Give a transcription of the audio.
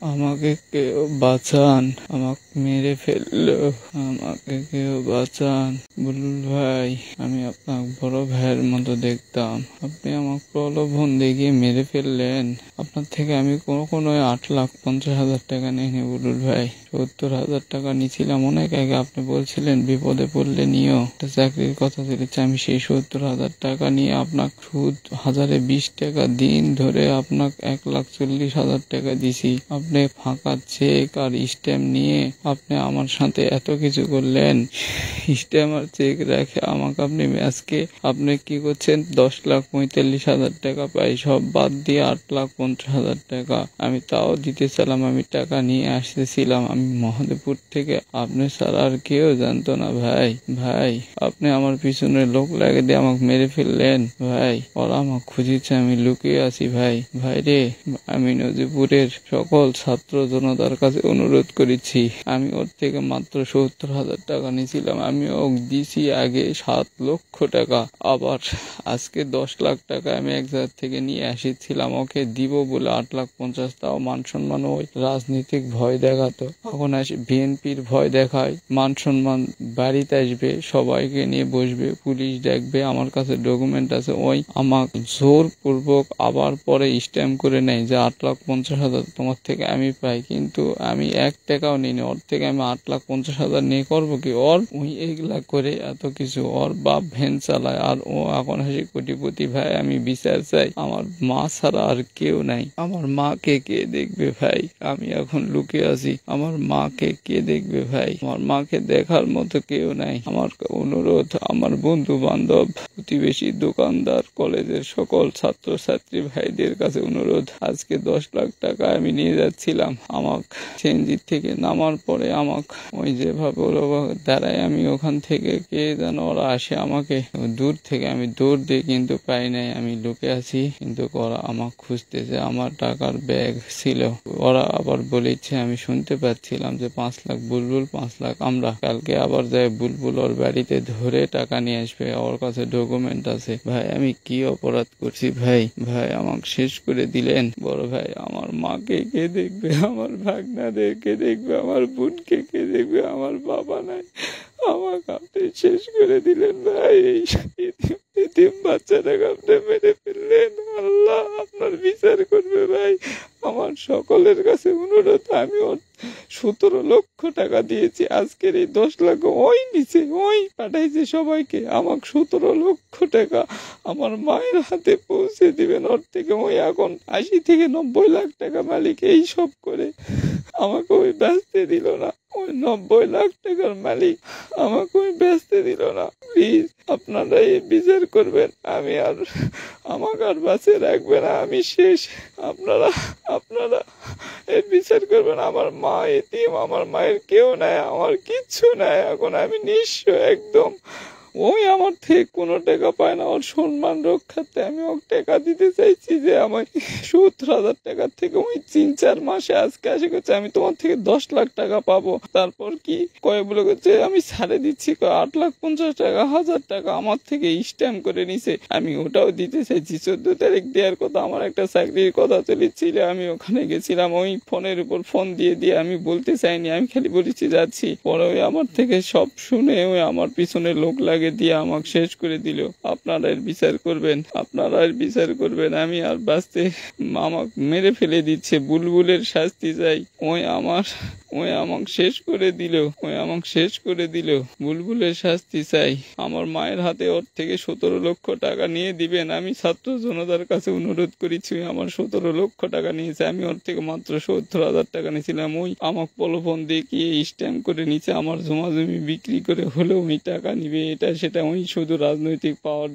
আমাকে কেউ বাঁচান, আমাকে মেরে ফেললো, আমাকে কেউ বাঁচান। বুলবুল ভাই, আমি আপনাকে বড় ভাইয়ের মতো দেখতাম, আপনি আমাকে প্রলোভন দেখিয়ে মেরে ফেললেন। আপনার থেকে আমি কোনো 8,50,000 টাকা নিইনি বুলবুল ভাই, 70,000 টাকা নিয়েছিলাম অনেক আগে। আপনি বলছিলেন বিপদে পড়লে নিও, একটা চাকরির কথা বলেছি। আমি সেই 70,000 টাকা নিয়ে আপনাকে সুদ 1020 টাকা দিন ধরে আপনাকে 1,40,000 টাকা দিছি। আপনি ফাঁকা চেক আর স্ট্যাম্প নিয়ে আপনি আমার সাথে এত কিছু করলেন। স্ট্যাম্প আর চেক রেখে আমাকে আজকে আপনি কি করছেন, 10,45,000 টাকা পাই, সব বাদ দিয়ে 8,50,000 টাকা আমি তাও দিতে চাইলাম। আমি টাকা নিয়ে আসতেছিলাম আমি মহাদেবপুর থেকে, আপনি ছাড়া আর কেউ জানতো না। ভাই ভাই, আপনি আমার পিছনে লোক লাগে দিয়ে আমাকে মেরে ফেললেন। ভাই, ওরা আমাকে খুঁজিছে, আমি লুকিয়ে আছি। ভাই ভাই রে, আমি নজিপুরের সকল ছাত্র জনতার কাছে অনুরোধ করেছি, আমি ওর থেকে মাত্র 70,000 টাকা নিয়েছিলাম। আমি ওকে দিছি আগে 7 লক্ষ টাকা, আবার আজকে 10 লাখ টাকা আমি এক জায়গা থেকে নিয়ে এসেছিলাম ওকে দিব বলে 8,50,000। তাও মান সম্মান ওই রাজনীতিক ভয় দেখাতো, এখন আসে বিএনপির ভয় দেখায়। মান সম্মান বাড়িতে আসবে, সবাইকে নিয়ে বসবে, পুলিশ দেখবে, আমার কাছে ডকুমেন্ট আছে। ওই আমাকে জোরপূর্বক আবার পরে স্ট্যাম্প করে নেয় যে 8,50,000 তোমার থেকে আমি পাই, কিন্তু আমি 1 টাকাও নিইনি ওর থেকে। আমি 8,50,000 নিয়ে করবো কি? ওই এগুলা করে এত কিছু, ওর বাপ ভ্যান চালায় আর ও এখন হাসি কোটিপতি। ভাই, আমি বিচার চাই, আমার মা ছাড়া আর কেউ নাই। আমার মাকে কে দেখবে ভাই? আমি এখন লুকিয়ে আছি, আমার মাকে কে দেখবে ভাই? আমার মাকে দেখার মতো কেউ নাই। আমার অনুরোধ, আমার বন্ধু বান্ধব, প্রতিবেশী, দোকানদার, কলেজের সকল ছাত্র ছাত্রী ভাইদের কাছে অনুরোধ, আজকে 10 লাখ টাকা আমি নিয়ে যাচ্ছিলাম। আমাক চেঞ্জির থেকে নামার পরে আমাক ওই যেভাবে দাঁড়ায়, আমি ওখান থেকে কে যেন ওরা আসে আমাকে দূর থেকে, আমি দৌড় দিয়ে কিন্তু পাই নাই। আমি লুকে আছি, কিন্তু ওরা আমাকে খুঁজতেছে। আমার টাকার ব্যাগ ছিল, ওরা আবার বলেছে, আমি শুনতে পাচ্ছিলাম যে 5 লাখ বুলবুল, 5 লাখ আমরা। কালকে আবার যায় বুলবুল ওর বাড়িতে ধরে টাকা নিয়ে আসবে, ওর কাছে ডকুমেন্ট আছে। ভাই, আমি কি অপরাধ করছি ভাই? ভাই, আমাকে শেষ করে দিলেন। বড় ভাই, আমার মাকে কে দেখবে? আমার ভাগনাদের কে দেখবে? আমার বোনকে কে দেখবে? আমার বাবা নাই, আমাকে আপনি শেষ করে দিলেন ভাই। এই এতিম বাচ্চাটাকে আপনি মেরে ফেললেন। আল্লাহ আপনার বিচার করবে ভাই। আমার সকলের কাছে অনুরোধ, আমি ওর 17 লক্ষ টাকা দিয়েছি, আজকের এই 10 লাখ ওই নিচে, ওই পাঠাইছে সবাইকে। আমাকে 17 লক্ষ টাকা আমার মায়ের হাতে পৌঁছে দিবেন। ওর থেকে ওই এখন 80 থেকে 90 লাখ টাকা মালিক। এই সব করে আমাকে ওই বেচতে দিল না। ওই 90 লাখ টাকার মালিক আমাকে ওই বেচতে দিল না। প্লিজ আপনারা এই বিচার করবেন, আমি আর আমাকে আর বাঁচে রাখবে না, আমি শেষ। আপনারা আপনারা এর বিচার করবেন। আমার মা এতিম, আমার মায়ের কেউ নাই, আমার কিচ্ছু নাই, এখন আমি নিঃস্ব একদম। ওই আমার থেকে কোনো টাকা পায় না, ওর সম্মান রক্ষার্থে আমি ওকে টাকা দিতে চাইছি যে আমার 70,000 টাকার থেকে ওই 3-4 মাসে আজকে আসে করছে আমি তোমার থেকে 10 লাখ টাকা পাবো। তারপর কি কয়ে বলে করছে আমি ছাড়ে দিচ্ছি, 8,50,000 টাকা, 1,000 টাকা আমার থেকে স্ট্যাম্প করে নিছে। আমি ওটাও দিতে চাইছি। 14 তারিখ দেওয়ার কথা, আমার একটা চাকরির কথা চলেছিল, আমি ওখানে গেছিলাম। ওই ফোনের উপর ফোন দিয়ে আমি বলতে চাইনি, আমি খালি বলেছি যাচ্ছি। পরে ওই আমার থেকে সব শুনে ওই আমার পিছনে লোক লাগে দিয়ে আমাকে শেষ করে দিল। আপনারা এর বিচার করবেন, আপনারা এর বিচার করবেন। আমি আর বাঁচতে, আমাকে মেরে ফেলে দিচ্ছে। বুলবুলের শাস্তি চাই। ওই আমাকে শেষ করে দিল, ওই আমাকে শেষ করে দিল। বুলবুলের শাস্তি চাই। আমার মায়ের হাতে ওর থেকে 17 লক্ষ টাকা নিয়ে দিবেন। আমি ছাত্র জনতার কাছে অনুরোধ করেছি, আমার 17 লক্ষ টাকা নিয়েছে। আমি ওর থেকে মাত্র 70,000 টাকা নিয়েছিলাম। ওই আমাকে প্রলোভন দেখিয়ে স্ট্যাম্প করে নিচে, আমার জমা জমি বিক্রি করে হলেও ওই টাকা নিবে, এটা সেটা ওই শুধু রাজনৈতিক পাওয়ার